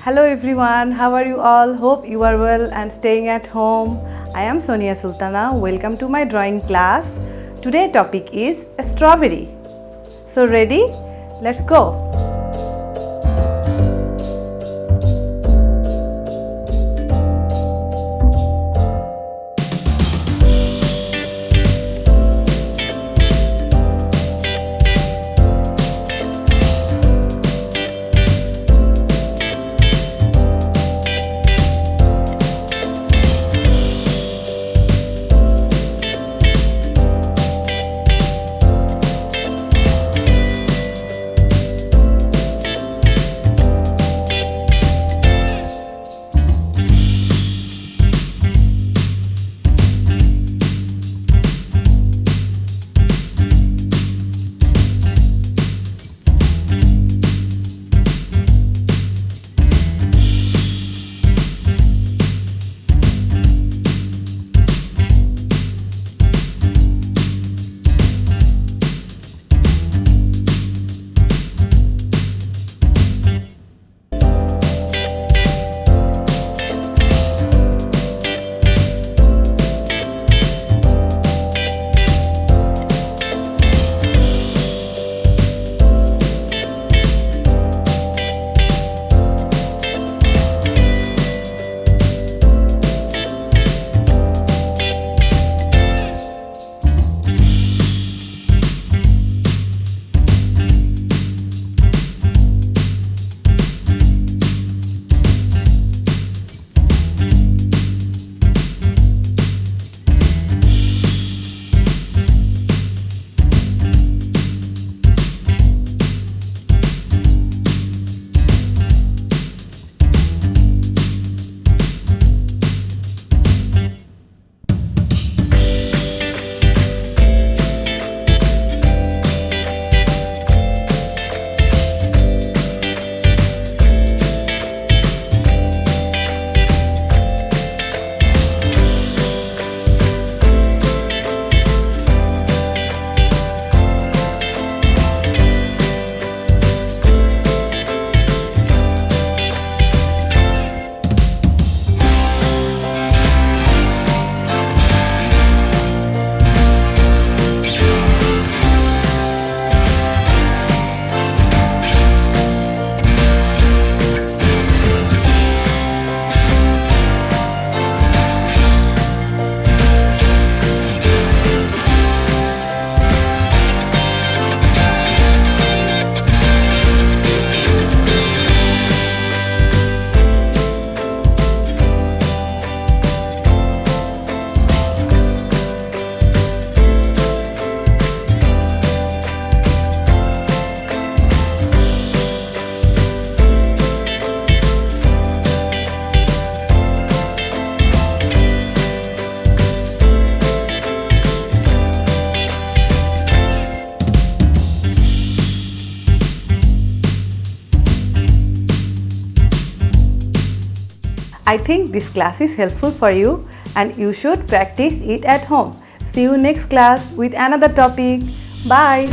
Hello everyone, how are you all? Hope you are well and staying at home. I am Sonia Sultana. Welcome to my drawing class. Today's topic is a strawberry. So ready? Let's go. I think this class is helpful for you and you should practice it at home. See you next class with another topic. Bye.